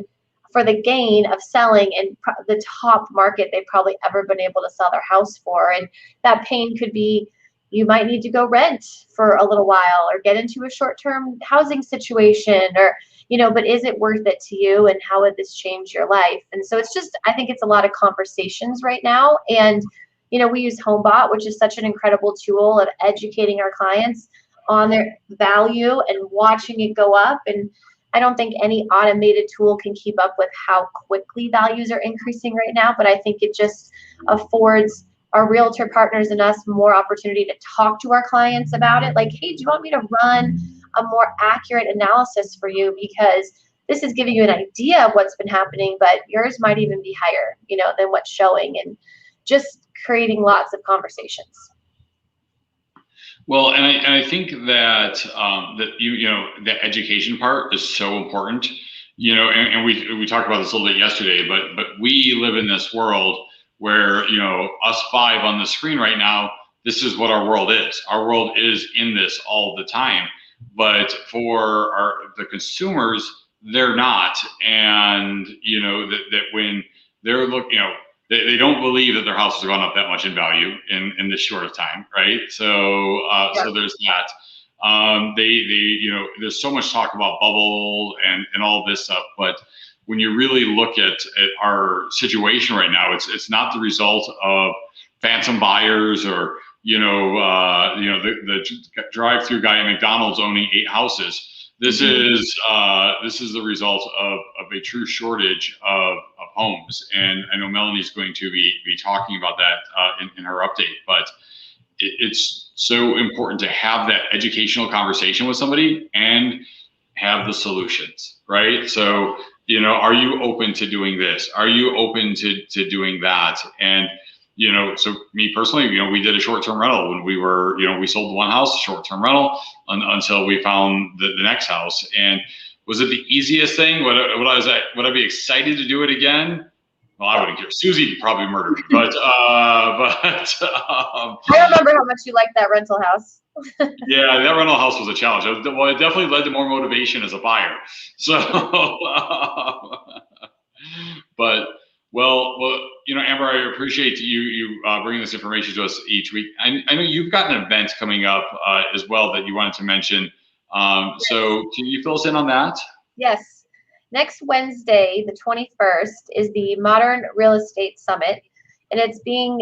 for the gain of selling in the top market they've probably ever been able to sell their house for. And that pain could be, you might need to go rent for a little while or get into a short-term housing situation, or, but is it worth it to you, and how would this change your life? And so I think it's a lot of conversations right now. And, we use HomeBot, which is such an incredible tool of educating our clients on their value and watching it go up. And I don't think any automated tool can keep up with how quickly values are increasing right now, but I think it just affords our realtor partners and us more opportunity to talk to our clients about it. Like, hey, do you want me to run a more accurate analysis for you? Because this is giving you an idea of what's been happening, but yours might even be higher, than what's showing, and just creating lots of conversations. Well, and I think that the education part is so important. you know, and we talked about this a little bit yesterday, but we live in this world where, you know, us five on the screen right now, this is what our world is. Our world is in this all the time. But for the consumers, they're not. And, you know, that when they're looking, you know, they don't believe that their house has gone up that much in value in this short of time, right? So so there's that. They you know, there's so much talk about bubble and all this stuff, but when you really look at our situation right now, it's not the result of phantom buyers or you know the drive-through guy at McDonald's owning 8 houses. This is the result of a true shortage of homes, and I know Melanie's going to be talking about that in her update. But it's so important to have that educational conversation with somebody and have the solutions, right? So, you know, are you open to doing this? Are you open to doing that? And, you know, so me personally, you know, we did a short-term rental when we were, you know, we sold one house, short-term rental, until we found the next house. And was it the easiest thing? Would I be excited to do it again? Well, I wouldn't care. Susie probably murdered me, but I remember how much you liked that rental house. Yeah, that rental house was a challenge. Well, it definitely led to more motivation as a buyer. So, but well, you know, Amber, I appreciate you bringing this information to us each week. I know you've got an event coming up as well that you wanted to mention. So can you fill us in on that? Yes. Next Wednesday, the 21st, is the Modern Real Estate Summit, and it's being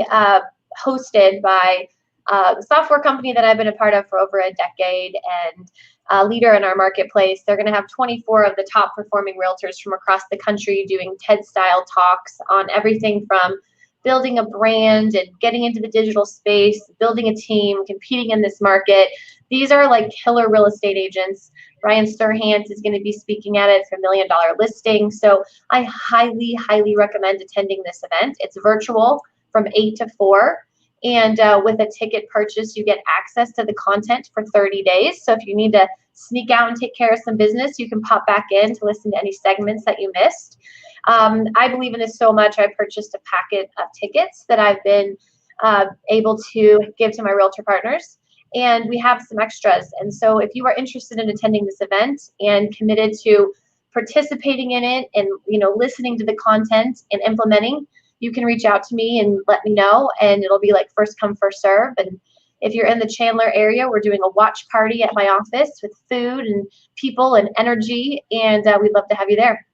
hosted by the software company that I've been a part of for over a decade and a leader in our marketplace. They're going to have 24 of the top performing realtors from across the country doing TED-style talks on everything from building a brand and getting into the digital space, building a team, competing in this market. These are like killer real estate agents. Brian Sturhant is going to be speaking at it for $1 Million Listing. So I highly, highly recommend attending this event. It's virtual from 8 to 4. And with a ticket purchase, you get access to the content for 30 days. So if you need to sneak out and take care of some business, you can pop back in to listen to any segments that you missed. I believe in this so much. I purchased a packet of tickets that I've been able to give to my realtor partners. And we have some extras. And so if you are interested in attending this event and committed to participating in it and, you know, listening to the content and implementing, you can reach out to me and let me know, and it'll be like first come, first serve. And if you're in the Chandler area, we're doing a watch party at my office with food and people and energy, and we'd love to have you there.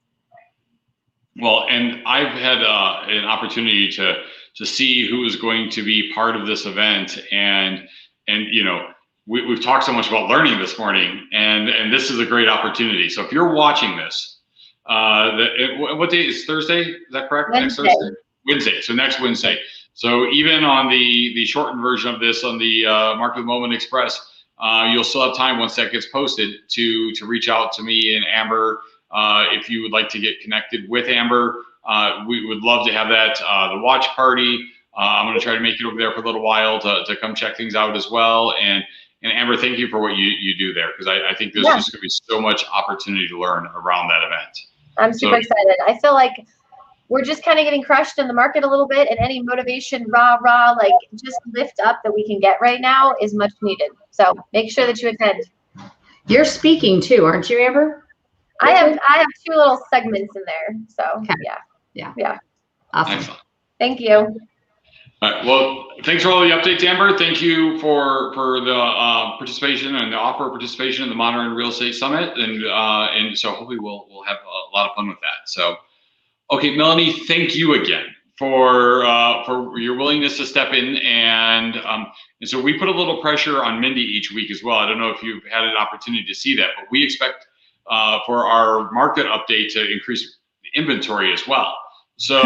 Well, and I've had an opportunity to see who is going to be part of this event, and you know, we've talked so much about learning this morning, and this is a great opportunity. So if you're watching this, what day is Thursday? Is that correct? Wednesday. Next Thursday? Wednesday. So next Wednesday. So even on the shortened version of this on the Market of the Moment Express, you'll still have time once that gets posted to reach out to me and Amber if you would like to get connected with Amber. We would love to have that the watch party. I'm going to try to make it over there for a little while to come check things out as well. And Amber, thank you for what you do there, because I think there's just going to be so much opportunity to learn around that event. I'm super excited. I feel like we're just kind of getting crushed in the market a little bit, and any motivation, like just lift up that we can get right now is much needed. So make sure that you attend. You're speaking too, aren't you, Amber? I have 2 little segments in there. So okay. Yeah. Awesome. Excellent. Thank you. All right. Well, thanks for all the updates, Amber. Thank you for the participation and the offer of participation in the Modern Real Estate Summit, and so hopefully we'll have a lot of fun with that. So, okay, Melanie, thank you again for your willingness to step in, and so we put a little pressure on Mindy each week as well. I don't know if you've had an opportunity to see that, but we expect for our market update to increase the inventory as well. So,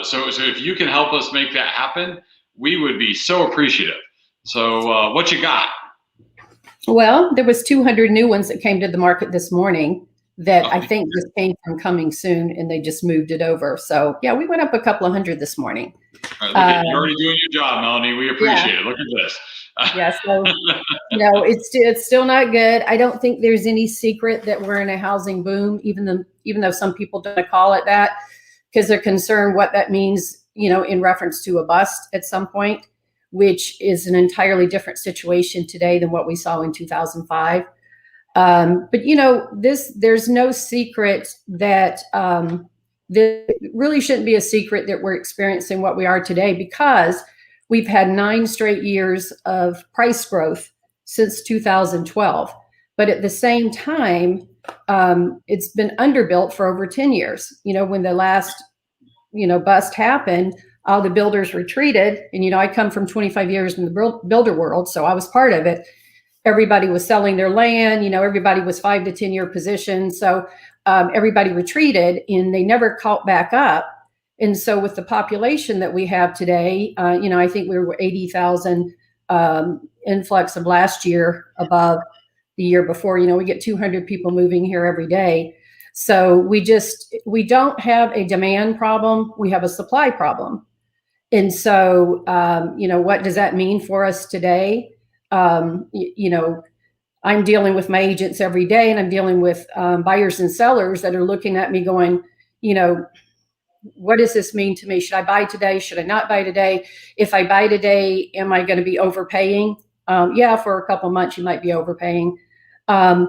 so if you can help us make that happen, we would be so appreciative. So, what you got? Well, there was 200 new ones that came to the market this morning that I think just came from coming soon, and they just moved it over. So, yeah, we went up a couple of hundred this morning. All right, you're already doing your job, Melanie. We appreciate it. Look at this. Yeah. So, it's still not good. I don't think there's any secret that we're in a housing boom, even though some people don't call it that, because they're concerned what that means, in reference to a bust at some point, which is an entirely different situation today than what we saw in 2005. But there's no secret that there really shouldn't be a secret that we're experiencing what we are today, because we've had 9 straight years of price growth since 2012. But at the same time, it's been underbuilt for over 10 years. When the last, bust happened, all the builders retreated. And, I come from 25 years in the builder world, so I was part of it. Everybody was selling their land, everybody was 5 to 10 year positions. So everybody retreated and they never caught back up. And so with the population that we have today, I think we were 80,000 influx of last year above the year before. We get 200 people moving here every day. So we don't have a demand problem. We have a supply problem. And so, what does that mean for us today? I'm dealing with my agents every day, and I'm dealing with buyers and sellers that are looking at me going, what does this mean to me? Should I buy today? Should I not buy today? If I buy today, am I going to be overpaying? Yeah, for a couple months, you might be overpaying. But,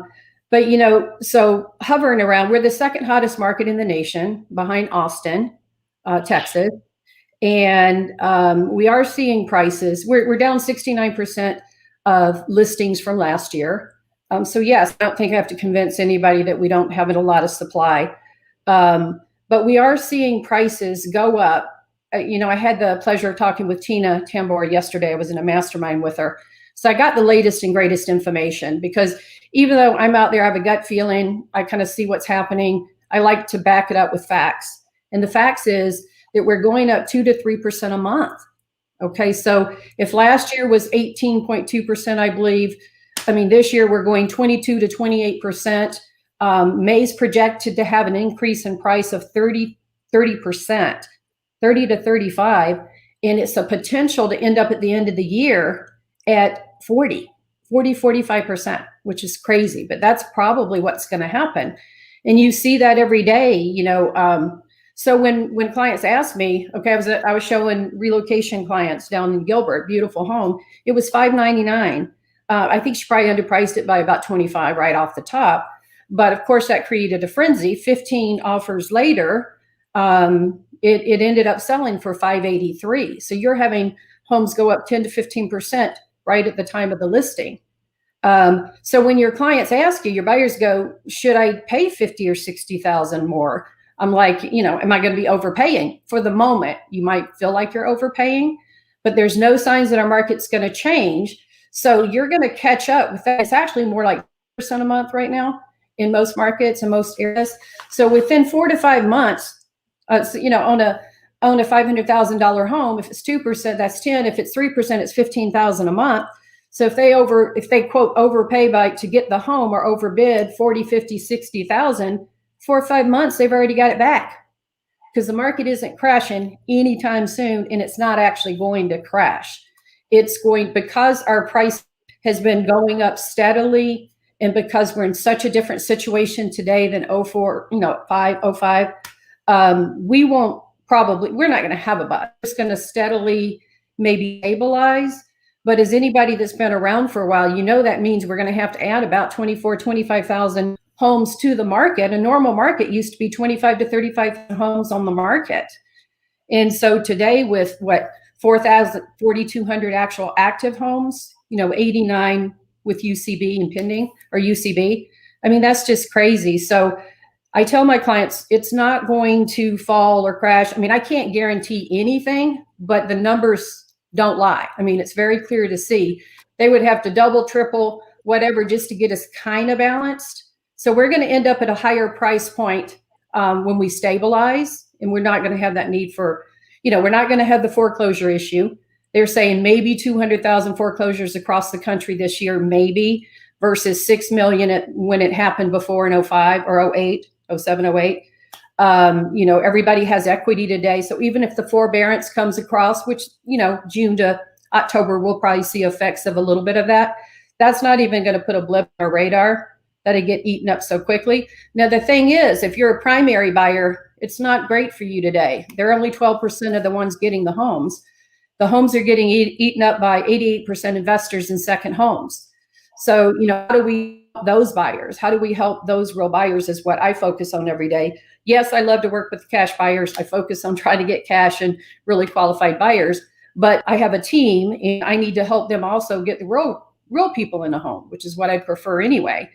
so hovering around, we're the second hottest market in the nation behind Austin, Texas. And we are seeing prices. We're down 69% of listings from last year. So yes, I don't think I have to convince anybody that we don't have a lot of supply. But we are seeing prices go up. I had the pleasure of talking with Tina Tambor yesterday. I was in a mastermind with her. So I got the latest and greatest information, because even though I'm out there, I have a gut feeling, I kind of see what's happening. I like to back it up with facts. And the facts is that we're going up 2 to 3% a month. Okay, so if last year was 18.2%, I believe, this year we're going 22 to 28%. May's projected to have an increase in price of 30%, 30 to 35, and it's a potential to end up at the end of the year at 45%, which is crazy, but that's probably what's going to happen. And you see that every day, so when clients ask me, okay, I was showing relocation clients down in Gilbert, beautiful home. It was $599. I think she probably underpriced it by about 25 right off the top. But of course, that created a frenzy. 15 offers later, it ended up selling for $583. So you're having homes go up 10 to 15% right at the time of the listing. So when your clients ask you, your buyers go, should I pay 50 or 60,000 more? I'm like, am I going to be overpaying? For the moment, you might feel like you're overpaying, but there's no signs that our market's going to change. So you're going to catch up with that. It's actually more like 2% a month right now in most markets and most areas. So within 4 to 5 months, on a $500,000 home, if it's 2%, that's 10. If it's 3%, it's 15,000 a month. So if they quote overpay to get the home or overbid 40, 50, 60,000, 4 or 5 months, they've already got it back, because the market isn't crashing anytime soon, and it's not actually going to crash. Because our price has been going up steadily, and because we're in such a different situation today than 04, 05, we're not going to have a bust. It's going to steadily maybe stabilize. But as anybody that's been around for a while, that means we're going to have to add about 25,000 homes to the market. A normal market used to be 25 to 35 homes on the market. And so today with 4,200 actual active homes, 89 with UCB and pending, or UCB. That's just crazy. So I tell my clients, it's not going to fall or crash. I can't guarantee anything, but the numbers don't lie. It's very clear to see. They would have to double, triple, whatever, just to get us kind of balanced. So we're going to end up at a higher price point when we stabilize, and we're not going to have that need for, we're not going to have the foreclosure issue. They're saying maybe 200,000 foreclosures across the country this year, maybe, versus 6 million when it happened before in 05 or 08, 07, 08. Everybody has equity today. So even if the forbearance comes across, which, June to October, we'll probably see effects of a little bit of that. That's not even going to put a blip on our radar that it get eaten up so quickly. Now, the thing is, if you're a primary buyer, it's not great for you today. They're only 12% of the ones getting the homes. The homes are getting eaten up by 88% investors in second homes. So, how do we help those buyers? How do we help those real buyers is what I focus on every day. Yes, I love to work with cash buyers. I focus on trying to get cash and really qualified buyers, but I have a team and I need to help them also get the real people in a home, which is what I prefer anyway.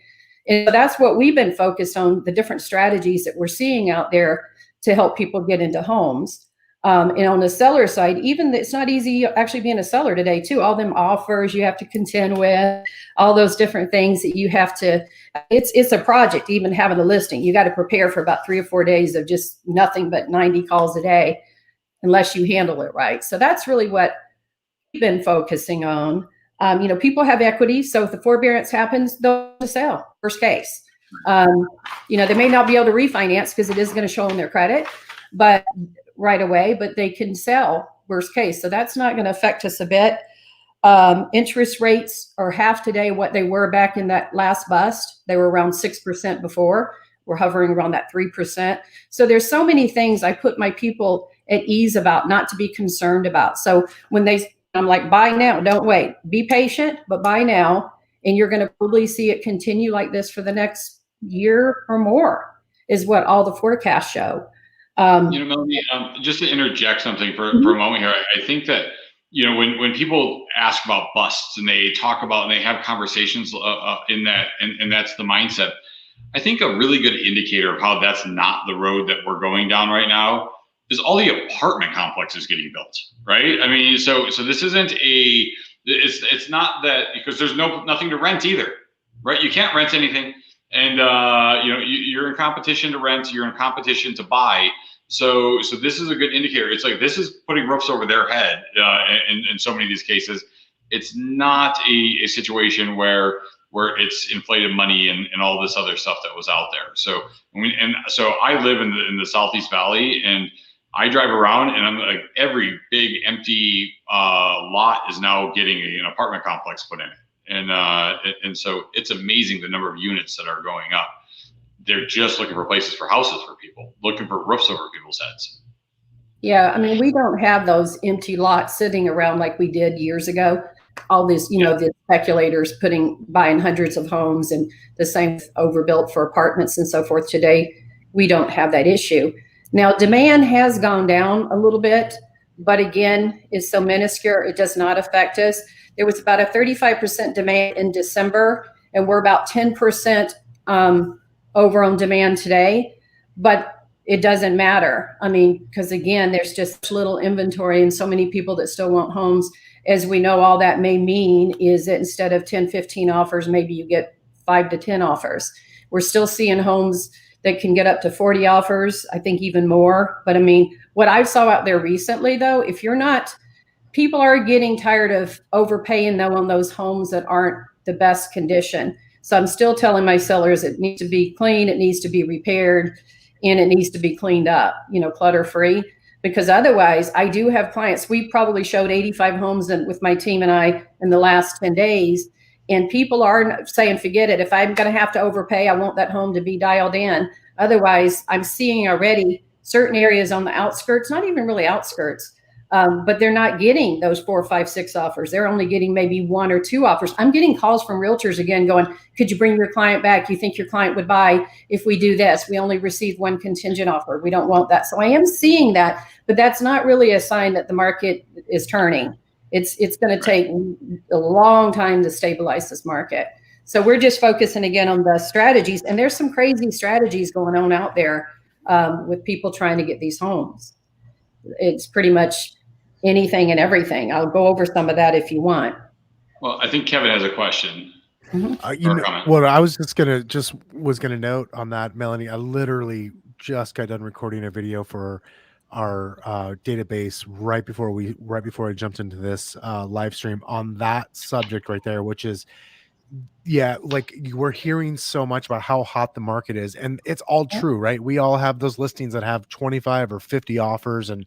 And so that's what we've been focused on, the different strategies that we're seeing out there to help people get into homes. And on the seller side, even it's not easy actually being a seller today too. All them offers you have to contend with, all those different things that you have to, it's a project, even having a listing. You got to prepare for about 3 or 4 days of just nothing but 90 calls a day, unless you handle it right. So that's really what we've been focusing on. People have equity. So if the forbearance happens, they'll sell, worst case. They may not be able to refinance because it is going to show on their credit, but right away, but they can sell, worst case. So that's not going to affect us a bit. Interest rates are half today what they were back in that last bust. They were around 6% before. We're hovering around that 3%. So there's so many things I put my people at ease about, not to be concerned about. So when I'm like, buy now, don't wait. Be patient, but buy now. And you're going to probably see it continue like this for the next year or more, is what all the forecasts show. Melanie, just to interject something for a moment here, I think that, when people ask about busts and they talk about and they have conversations in that, and that's the mindset, I think a really good indicator of how that's not the road that we're going down right now is all the apartment complexes getting built, right? I mean, so this isn't it's not that, because there's nothing to rent either, right? You can't rent anything. And, you're in competition to rent, you're in competition to buy. So this is a good indicator. It's like, this is putting roofs over their head in so many of these cases. It's not a situation where it's inflated money and all this other stuff that was out there. So I live in the Southeast Valley, and I drive around and I'm like, every big empty lot is now getting an apartment complex put in it. And so it's amazing the number of units that are going up. They're just looking for places for houses for people, looking for roofs over people's heads. Yeah, I mean, we don't have those empty lots sitting around like we did years ago. All this, the speculators buying hundreds of homes, and the same overbuilt for apartments and so forth. Today, we don't have that issue. Now, demand has gone down a little bit, but again, it's so minuscule, it does not affect us. There was about a 35% demand in December, and we're about 10% over on demand today, but it doesn't matter. I mean, because again, there's just little inventory and so many people that still want homes. As we know, all that may mean is that instead of 10, 15 offers, maybe you get 5 to 10 offers. We're still seeing homes that can get up to 40 offers, I think even more. But I mean, what I saw out there recently though, people are getting tired of overpaying though on those homes that aren't the best condition. So I'm still telling my sellers it needs to be clean, it needs to be repaired, and it needs to be cleaned up, clutter free. Because otherwise, I do have clients. We probably showed 85 homes with my team and I in the last 10 days. And people are saying, forget it. If I'm going to have to overpay, I want that home to be dialed in. Otherwise, I'm seeing already certain areas on the outskirts, not even really outskirts, but they're not getting those 4, 5, 6 offers. They're only getting maybe 1 or 2 offers. I'm getting calls from realtors again going, could you bring your client back? You think your client would buy if we do this? We only received 1 contingent offer. We don't want that. So I am seeing that, but that's not really a sign that the market is turning. It's going to take a long time to stabilize this market. So we're just focusing again on the strategies. And there's some crazy strategies going on out there with people trying to get these homes. It's pretty much anything and everything. I'll go over some of that if you want. Well, I think Kevin has a question. What I was was gonna note on that, Melanie, I literally just got done recording a video for our database right before I jumped into this live stream on that subject right there, which is, like we're hearing so much about how hot the market is, and it's all true, right? We all have those listings that have 25 or 50 offers, and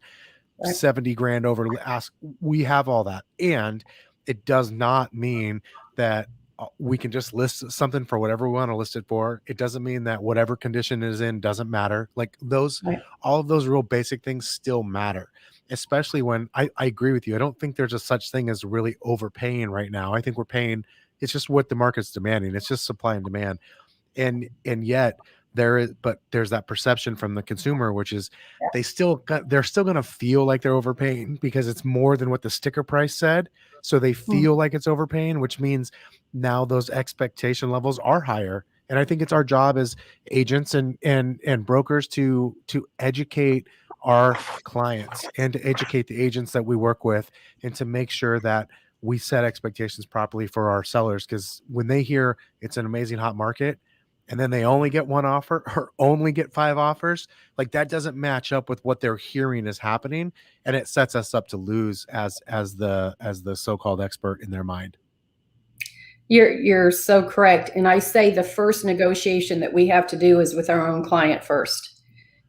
70 grand over ask. We have all that. And it does not mean that we can just list something for whatever we want to list it for. It doesn't mean that whatever condition it is in doesn't matter. Like those, all of those real basic things still matter, especially when I agree with you. I don't think there's a such thing as really overpaying right now. I think we're paying, it's just what the market's demanding. It's just supply and demand. And yet there's that perception from the consumer, which is they're still going to feel like they're overpaying because it's more than what the sticker price said. So they feel like it's overpaying, which means now those expectation levels are higher. And I think it's our job as agents and brokers to educate our clients and to educate the agents that we work with, and to make sure that we set expectations properly for our sellers. Because when they hear it's an amazing hot market, and then they only get one offer or only get 5 offers, like that doesn't match up with what they're hearing is happening. And it sets us up to lose as the so-called expert in their mind. You're so correct. And I say the first negotiation that we have to do is with our own client first.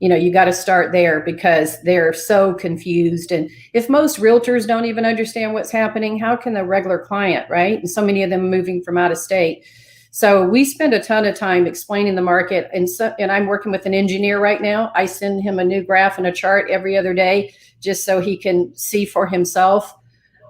You got to start there because they're so confused. And if most realtors don't even understand what's happening, how can the regular client, right? And so many of them moving from out of state. So we spend a ton of time explaining the market, and I'm working with an engineer right now. I send him a new graph and a chart every other day just so he can see for himself.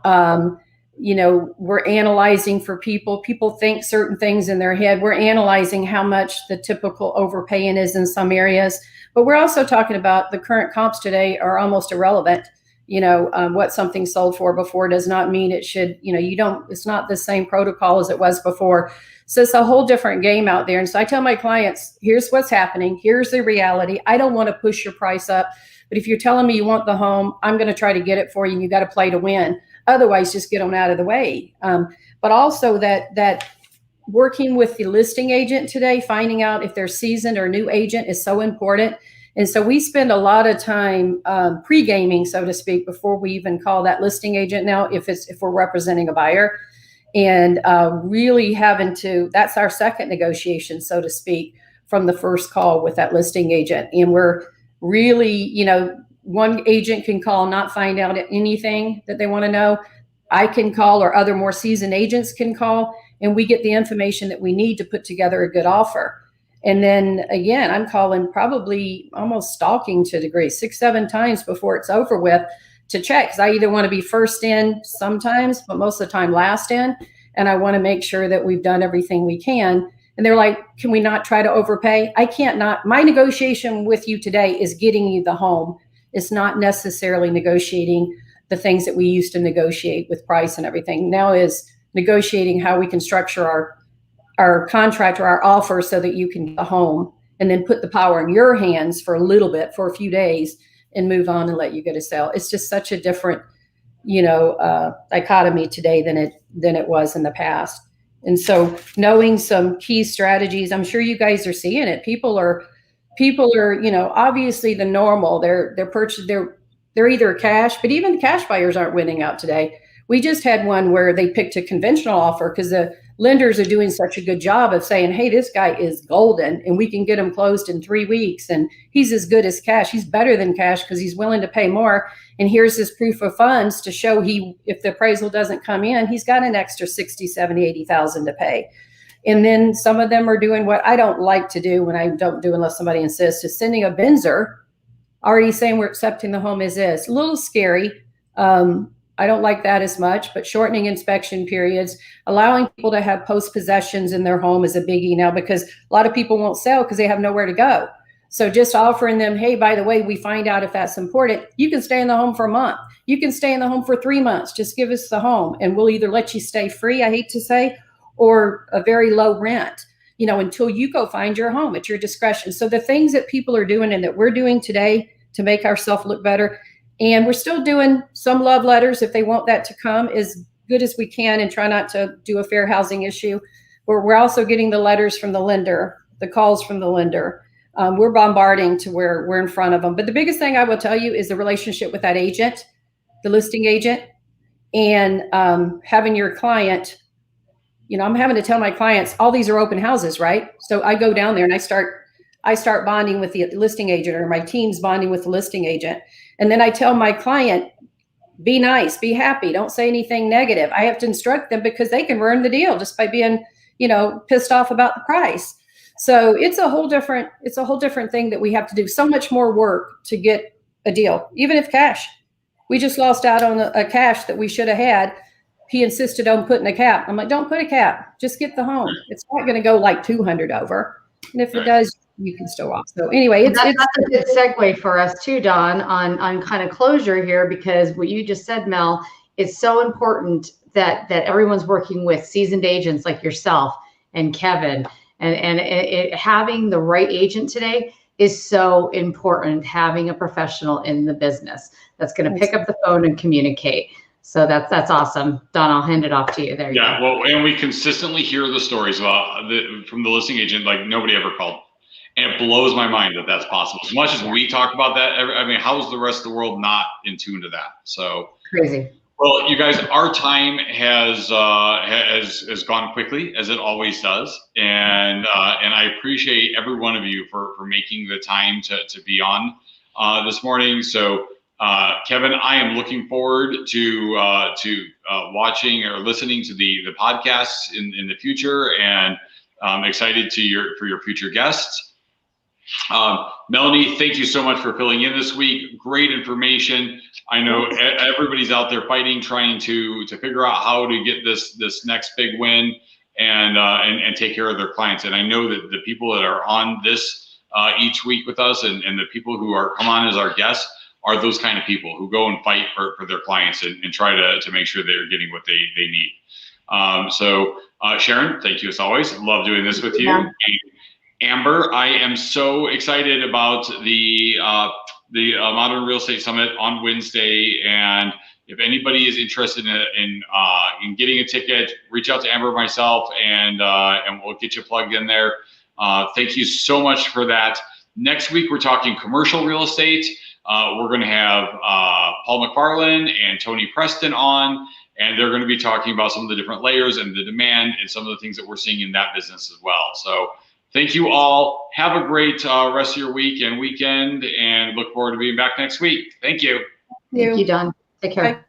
We're analyzing for people. People think certain things in their head. We're analyzing how much the typical overpaying is in some areas, but we're also talking about the current comps today are almost irrelevant. What something sold for before does not mean it should, it's not the same protocol as it was before. So it's a whole different game out there. And so I tell my clients, here's what's happening. Here's the reality. I don't want to push your price up, but if you're telling me you want the home, I'm going to try to get it for you, and you got to play to win. Otherwise, just get them out of the way. But also that working with the listing agent today, finding out if they're seasoned or new agent is so important. And so we spend a lot of time pre-gaming, so to speak, before we even call that listing agent now, if we're representing a buyer, and really having to, that's our second negotiation, so to speak, from the first call with that listing agent. And we're really, one agent can call, not find out anything that they want to know. I can call, or other more seasoned agents can call, and we get the information that we need to put together a good offer. And then again, I'm calling, probably almost stalking to a degree, 6-7 times before it's over with, to check, because I either want to be first in sometimes, but most of the time last in. And I want to make sure that we've done everything we can. And they're like, can we not try to overpay? I can't not. My negotiation with you today is getting you the home. It's not necessarily negotiating the things that we used to negotiate with price and everything. Now is negotiating how we can structure our contract or our offer so that you can get a home, and then put the power in your hands for a little bit, for a few days, and move on and let you get a sale. It's just such a different, dichotomy today than it was in the past. And so knowing some key strategies, I'm sure you guys are seeing it. People are, obviously the normal, they're either cash, but even cash buyers aren't winning out today. We just had one where they picked a conventional offer because the lenders are doing such a good job of saying, hey, this guy is golden and we can get him closed in 3 weeks. And he's as good as cash. He's better than cash because he's willing to pay more. And here's his proof of funds to show if the appraisal doesn't come in, he's got an extra 60, 70, 80,000 to pay. And then some of them are doing what I don't like to do, when I don't do unless somebody insists, is sending a Benzer, already saying we're accepting the home as is. A little scary. I don't like that as much, but shortening inspection periods, allowing people to have post possessions in their home is a biggie now, because a lot of people won't sell because they have nowhere to go. So just offering them, hey, by the way, we find out if that's important, you can stay in the home for a month. You can stay in the home for 3 months. Just give us the home and we'll either let you stay free, I hate to say, or a very low rent, until you go find your home at your discretion. So the things that people are doing and that we're doing today to make ourselves look better. And we're still doing some love letters if they want that to come as good as we can, and try not to do a fair housing issue. We're also getting the letters from the lender, the calls from the lender. We're bombarding to where we're in front of them. But the biggest thing I will tell you is the relationship with that agent, the listing agent, and having your client, I'm having to tell my clients, all these are open houses, right? So I go down there and I start bonding with the listing agent, or my team's bonding with the listing agent. And then I tell my client, be nice, be happy, don't say anything negative. I have to instruct them because they can ruin the deal just by being, pissed off about the price. So it's a whole different thing that we have to do so much more work to get a deal, even if cash. We just lost out on a cash that we should have had. He insisted on putting a cap. I'm like, don't put a cap, just get the home. It's not going to go like 200 over. And if it does, you can still walk. So anyway, that's a good segue for us too, Dawn, on kind of closure here, because what you just said, Mel, is so important that everyone's working with seasoned agents like yourself and Kevin, and having the right agent today is so important. Having a professional in the business that's going to pick up the phone and communicate. So that's awesome. Dawn, I'll hand it off to you. There you go. Yeah, well, and we consistently hear the stories from the listing agent, like nobody ever called. And it blows my mind that that's possible. As much as we talk about that, I mean, how is the rest of the world not in tune to that? So crazy. Well, you guys, our time has gone quickly, as it always does, and I appreciate every one of you for making the time to be on this morning. So, Kevin, I am looking forward to watching or listening to the podcasts in the future, and I'm excited for your future guests. Melanie, thank you so much for filling in this week. Great information. I know everybody's out there fighting, trying to figure out how to get this next big win and take care of their clients. And I know that the people that are on this each week with us and the people who come on as our guests are those kind of people who go and fight for their clients and try to make sure they're getting what they need. So Sharon, thank you as always. Love doing this with you. Yeah. Amber, I am so excited about the Modern Real Estate Summit on Wednesday, and if anybody is interested in getting a ticket, reach out to Amber or myself, and we'll get you plugged in there. Thank you so much for that. Next week we're talking commercial real estate. We're going to have Paul McFarland and Tony Preston on, and they're going to be talking about some of the different layers and the demand and some of the things that we're seeing in that business as well. So thank you all. Have a great rest of your week and weekend, and look forward to being back next week. Thank you. Thank you, Dawn. Take care. Bye.